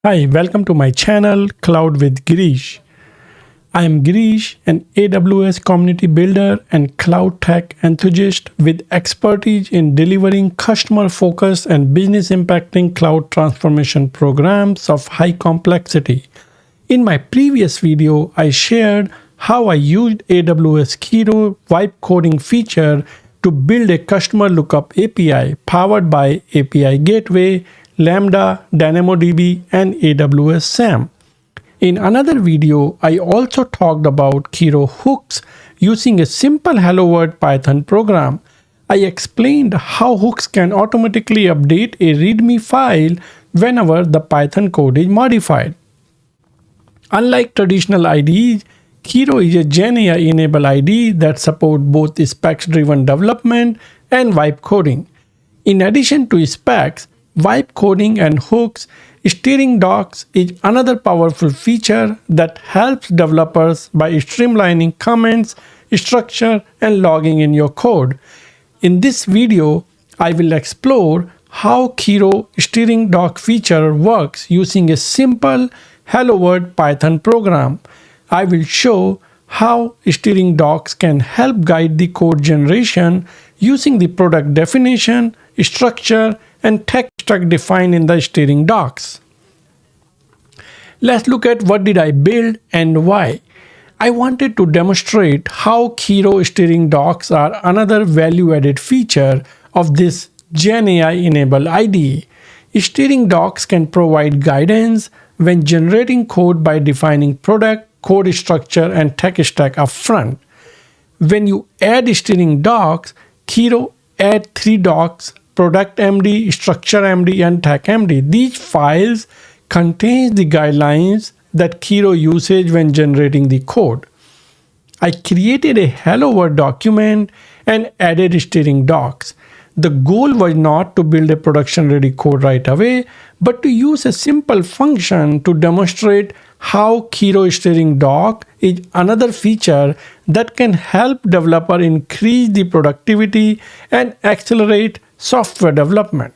Hi, welcome to my channel Cloud with Girish. I am Girish, an AWS community builder and cloud tech enthusiast with expertise in delivering customer-focused and business-impacting cloud transformation programs of high complexity. In my previous video, I shared how I used AWS Kiro vibe coding feature to build a customer lookup API powered by API Gateway, Lambda, DynamoDB, and AWS SAM. In another video, I also talked about Kiro hooks using a simple HelloWorld Python program. I explained how hooks can automatically update a README file whenever the Python code is modified. Unlike traditional IDEs, Kiro is a GenAI-enabled IDE that supports both specs-driven development and vibe coding. In addition to specs, vibe coding and hooks, steering docs is another powerful feature that helps developers by streamlining comments, structure, and logging in your code. In this video, I will explore how Kiro steering doc feature works using a simple HelloWorld Python program. I will show how steering docs can help guide the code generation using the product definition, structure, and tech stack defined in the steering docs. Let's look at what did I build and why. I wanted to demonstrate how Kiro steering docs are another value-added feature of this GenAI-enabled IDE. Steering docs can provide guidance when generating code by defining product, code structure, and tech stack upfront. When you add steering docs, Kiro adds three docs: product.md, structure.md, and tech.md. These files contain the guidelines that Kiro uses when generating the code. I created a Hello World document and added steering docs. The goal was not to build a production-ready code right away, but to use a simple function to demonstrate how Kiro steering doc is another feature that can help developer increase the productivity and accelerate software development.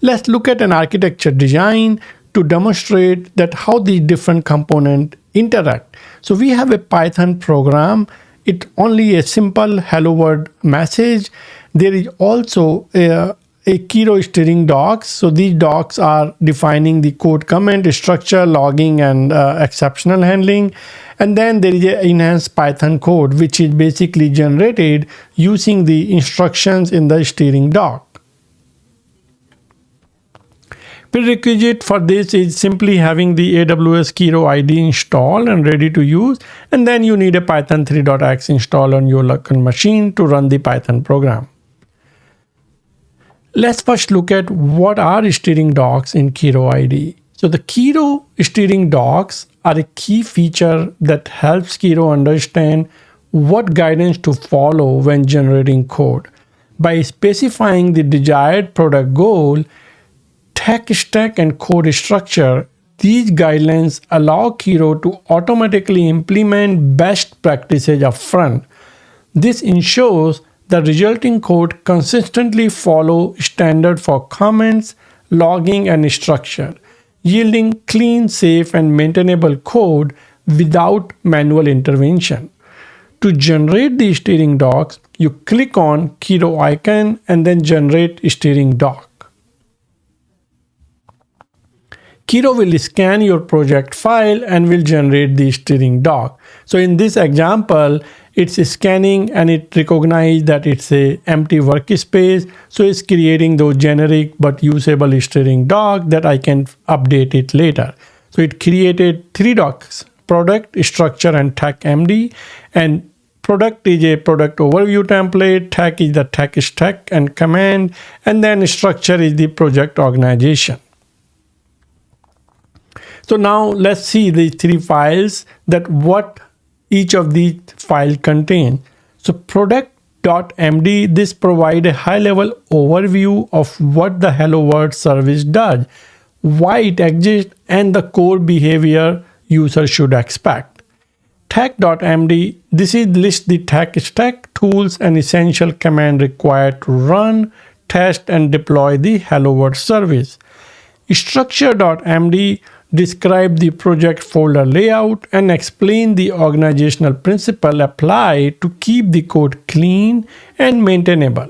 Let's look at an architecture design to demonstrate that how these different components interact. So we have a Python program. It's only a simple hello world message. There is also a Kiro steering docs. So these docs are defining the code comment, structure, logging, and exceptional handling. And then there is an enhanced Python code, which is basically generated using the instructions in the steering doc. Prerequisite for this is simply having the AWS Kiro IDE installed and ready to use, and then you need a Python 3.x installed on your local machine to run the Python program. Let's first look at what are steering docs in Kiro IDE. So the Kiro steering docs are a key feature that helps Kiro understand what guidance to follow when generating code. By specifying the desired product goal, tech stack, and code structure, these guidelines allow Kiro to automatically implement best practices upfront. This ensures the resulting code consistently follows standard for comments, logging, and structure, yielding clean, safe, and maintainable code without manual intervention. To generate the steering docs, you click on Kiro icon and then generate steering doc. Kiro will scan your project file and will generate the steering doc. So in this example, it's scanning and it recognizes that it's an empty workspace. So it's creating those generic but usable steering doc that I can update it later. So it created three docs: product, structure, and tech.md. And product is a product overview template, tech is the tech stack and command, and then structure is the project organization. So now let's see the three files that what each of these files contain. So product.md, this provides a high-level overview of what the Hello World service does, why it exists, and the core behavior user should expect. Tech.md, this is list the tech stack, tools, and essential command required to run, test, and deploy the Hello World service. Structure.md describe the project folder layout and explain the organizational principle applied to keep the code clean and maintainable.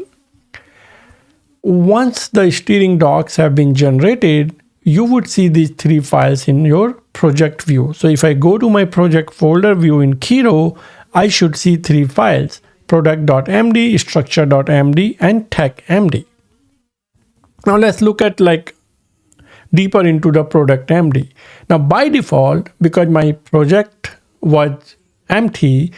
Once the steering docs have been generated, you would see these three files in your project view. So if I go to my project folder view in Kiro, I should see three files: product.md, structure.md, and tech.md. Now let's look at deeper into the product.md. Now by default, because my project was empty,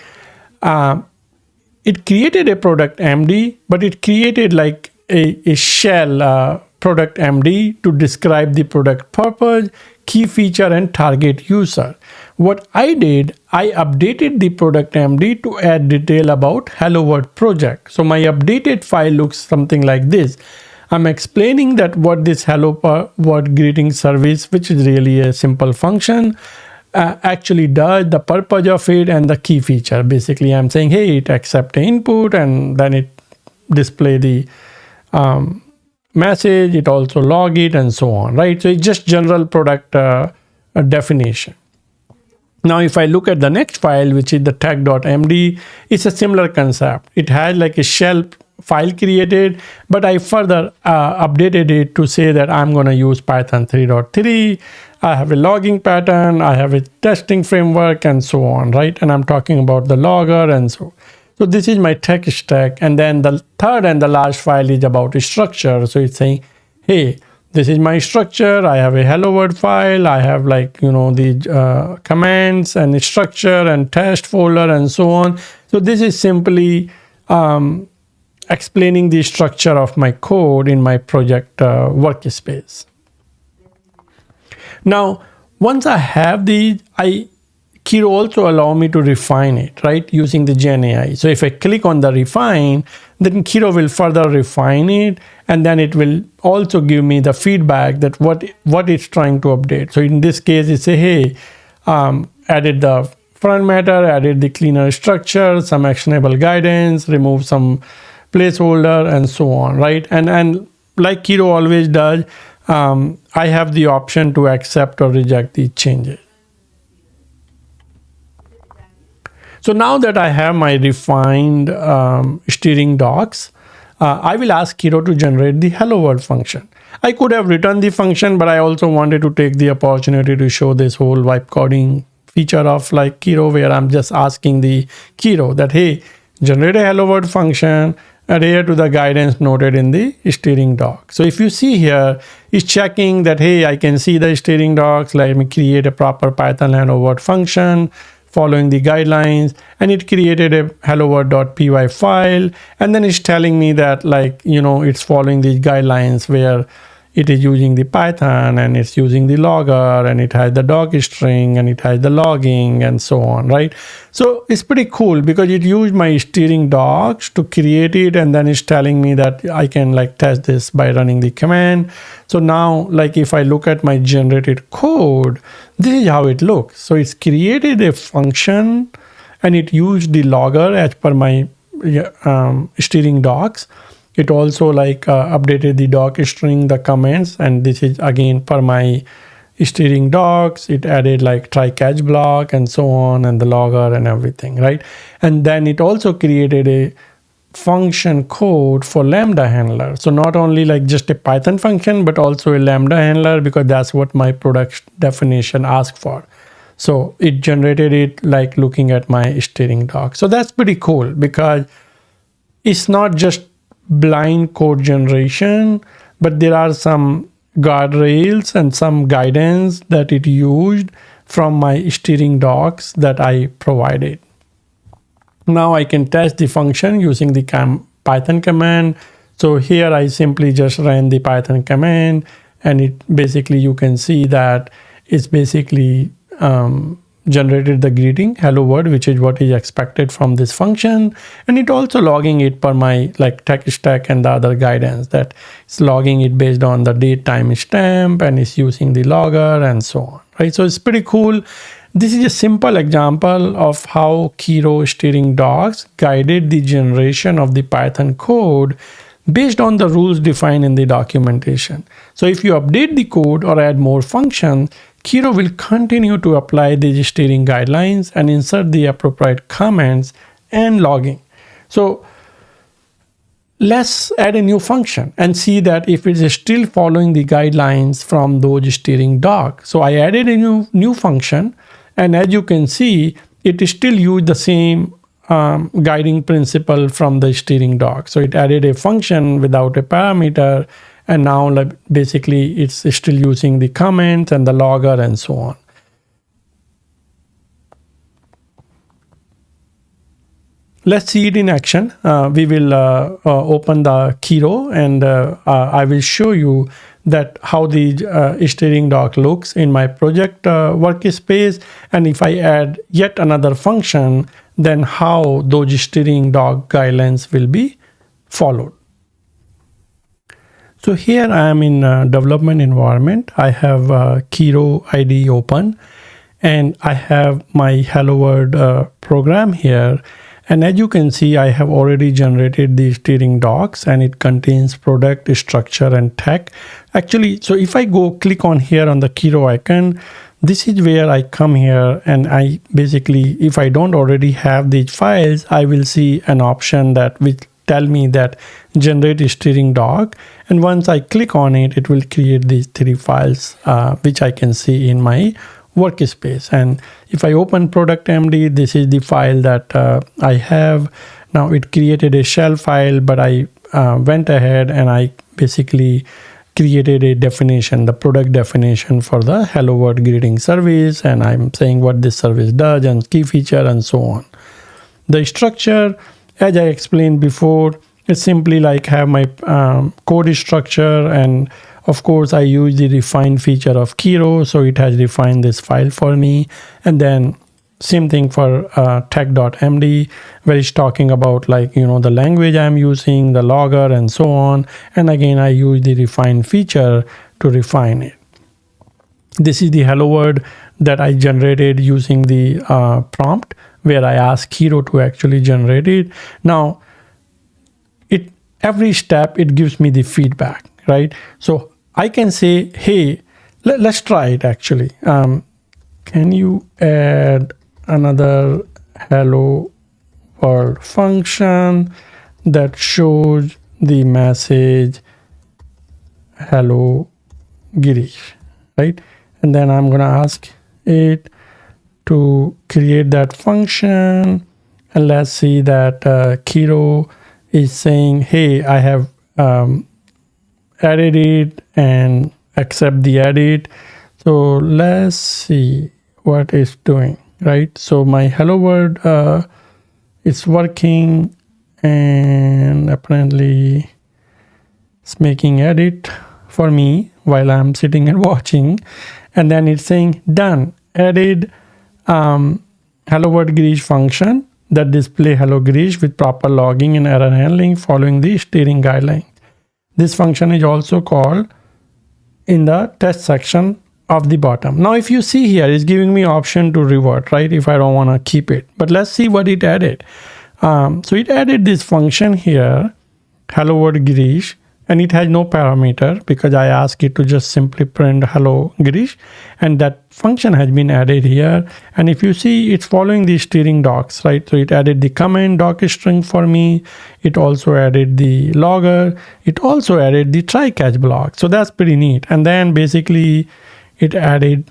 it created a product.md, but it created a shell product.md to describe the product purpose, key feature, and target user. What I did, I updated the product.md to add detail about HelloWorld project. So my updated file looks something like this. I'm explaining that what this HelloWorld greeting service, which is really a simple function, actually does, the purpose of it, and the key feature. Basically, I'm saying, hey, it accepts the input, and then it display the message, it also log it, and so on, right? So it's just general product definition. Now, if I look at the next file, which is the tech.md, it's a similar concept. It has a shell file created, but I further updated it to say that I'm going to use Python 3.3. I have a logging pattern, I have a testing framework, and so on, right? And I'm talking about the logger and so. So this is my tech stack. And then the third and the last file is about structure. So it's saying, hey, this is my structure. I have a HelloWorld file. I have the commands and structure and test folder and so on. So this is simply explaining the structure of my code in my project workspace. Now, once I have these, Kiro also allow me to refine it, right, using the GenAI. So if I click on the refine, then Kiro will further refine it, and then it will also give me the feedback that what it's trying to update. So in this case, it say, hey, added the front matter, added the cleaner structure, some actionable guidance, remove some placeholder, and so on, right? And like Kiro always does, I have the option to accept or reject these changes. So now that I have my refined steering docs, I will ask Kiro to generate the HelloWorld function. I could have written the function, but I also wanted to take the opportunity to show this whole vibe coding feature of Kiro, where I'm just asking the Kiro that, hey, generate a HelloWorld function, adhere to the guidance noted in the steering doc. So if you see here, it's checking that, hey, I can see the steering docs, let me create a proper Python HelloWorld function, following the guidelines, and it created a helloworld.py file, and then it's telling me that it's following these guidelines where it is using the Python, and it's using the logger, and it has the doc string, and it has the logging, and so on, right? So it's pretty cool because it used my steering docs to create it, and then it's telling me that I can test this by running the command. So now if I look at my generated code, this is how it looks. So it's created a function, and it used the logger as per my steering docs. It also updated the doc string, the comments, and this is again per my steering docs. It added try catch block and so on, and the logger and everything, right? And then it also created a function code for Lambda handler. So not only just a Python function, but also a Lambda handler, because that's what my product definition asked for. So it generated it looking at my steering doc. So that's pretty cool because it's not just blind code generation, but there are some guardrails and some guidance that it used from my steering docs that I provided. Now I can test the function using the Python command. So here I simply just ran the Python command, and it basically, you can see that it's basically generated the greeting hello world, which is what is expected from this function, and it also logging it per my tech stack and the other guidance, that it's logging it based on the date time stamp, and it's using the logger and so on, right? So it's pretty cool. This is a simple example of how Kiro steering docs guided the generation of the Python code based on the rules defined in the documentation. So if you update the code or add more functions, Kiro will continue to apply these steering guidelines and insert the appropriate comments and logging. So let's add a new function and see that if it is still following the guidelines from those steering docs. So I added a new function, and as you can see, it still used the same guiding principle from the steering doc. So it added a function without a parameter, and now basically it's still using the comments and the logger and so on. Let's see it in action. We will open the Kiro, and I will show you that how the steering doc looks in my project workspace, and if I add yet another function, then how those steering doc guidelines will be followed. So here I am in development environment. I have Kiro IDE open, and I have my HelloWorld program here. And as you can see, I have already generated the steering docs, and it contains product, structure, and tech. Actually, so if I go click on here on the Kiro icon, this is where I come here, and I basically, if I don't already have these files, I will see an option that will tell me that generate a steering doc. And once I click on it, it will create these 3 files, which I can see in my workspace. And if I open product.md, this is the file that I have. Now it created a shell file, but I went ahead and I basically created a definition, the product definition for the Hello World greeting service, and I'm saying what this service does and key feature and so on. The structure, as I explained before, it's simply like have my code structure, and of course I use the refine feature of Kiro, so it has refined this file for me. And then same thing for tech.md, where it's talking about the language I'm using, the logger and so on. And again, I use the refine feature to refine it. This is the hello world that I generated using the prompt, where I asked Kiro to actually generate it. Now, every step, it gives me the feedback, right? So I can say, hey, let's try it actually. Can you add another hello world function that shows the message hello Girish, right? And then I'm gonna ask it to create that function, and let's see that Kiro is saying, hey, I have added it and accept the edit. So let's see what it's doing, right? So my hello world is working, and apparently it's making edit for me while I'm sitting and watching. And then it's saying done, added hello world Girish function that display hello Girish with proper logging and error handling following the steering guideline. This function is also called in the test section of the bottom. Now, if you see here, it's giving me option to revert, right? If I don't want to keep it, but let's see what it added. So it added this function here, hello world Girish, and it has no parameter because I asked it to just simply print hello Girish, and that function has been added here. And if you see, it's following the steering docs, right? So it added the comment doc string for me. It also added the logger. It also added the try catch block. So that's pretty neat. And then basically it added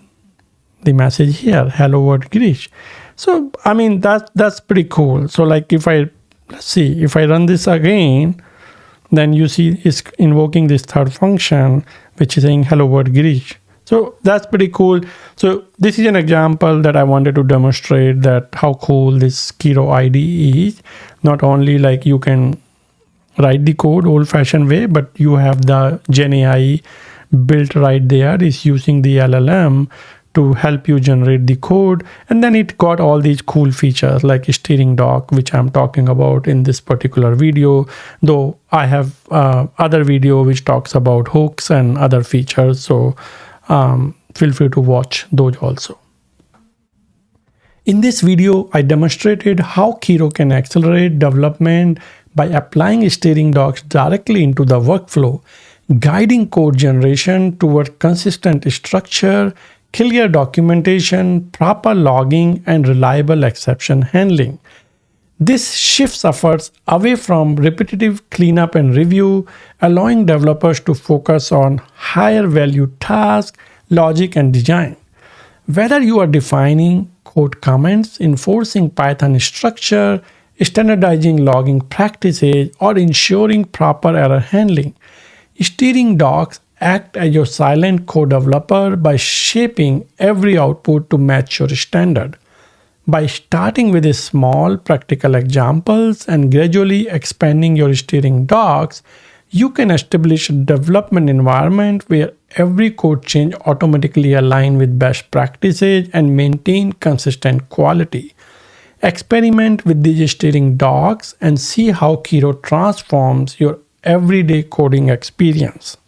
the message here, hello world Girish. So I mean that's pretty cool. So like if I run this again, then you see it's invoking this third function, which is saying hello world Girish. So that's pretty cool. So this is an example that I wanted to demonstrate that how cool this Kiro IDE is. Not only like you can write the code old-fashioned way, but you have the GenAI built right there. It's using the LLM to help you generate the code. And then it got all these cool features like steering doc, which I'm talking about in this particular video, though I have other video which talks about hooks and other features. So feel free to watch those also. In this video, I demonstrated how Kiro can accelerate development by applying steering docs directly into the workflow, guiding code generation toward consistent structure, clear documentation, proper logging, and reliable exception handling. This shifts efforts away from repetitive cleanup and review, allowing developers to focus on higher value tasks, logic, and design. Whether you are defining code comments, enforcing Python structure, standardizing logging practices, or ensuring proper error handling, steering docs act as your silent co-developer by shaping every output to match your standard. By starting with a small practical examples and gradually expanding your steering docs, you can establish a development environment where every code change automatically aligns with best practices and maintain consistent quality. Experiment with these steering docs and see how Kiro transforms your everyday coding experience.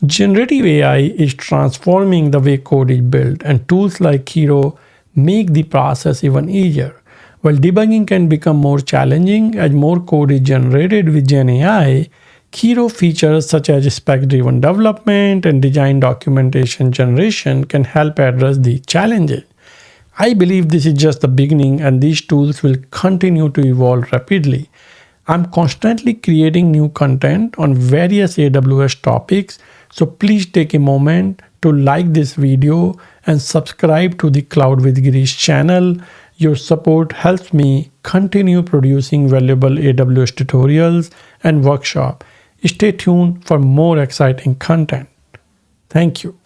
Generative AI is transforming the way code is built, and tools like Kiro make the process even easier. While debugging can become more challenging as more code is generated with Gen AI, Kiro features such as spec-driven development and design documentation generation can help address these challenges. I believe this is just the beginning, and these tools will continue to evolve rapidly. I'm constantly creating new content on various AWS topics, so please take a moment to like this video and subscribe to the Cloud with Girish channel. Your support helps me continue producing valuable AWS tutorials and workshops. Stay tuned for more exciting content. Thank you.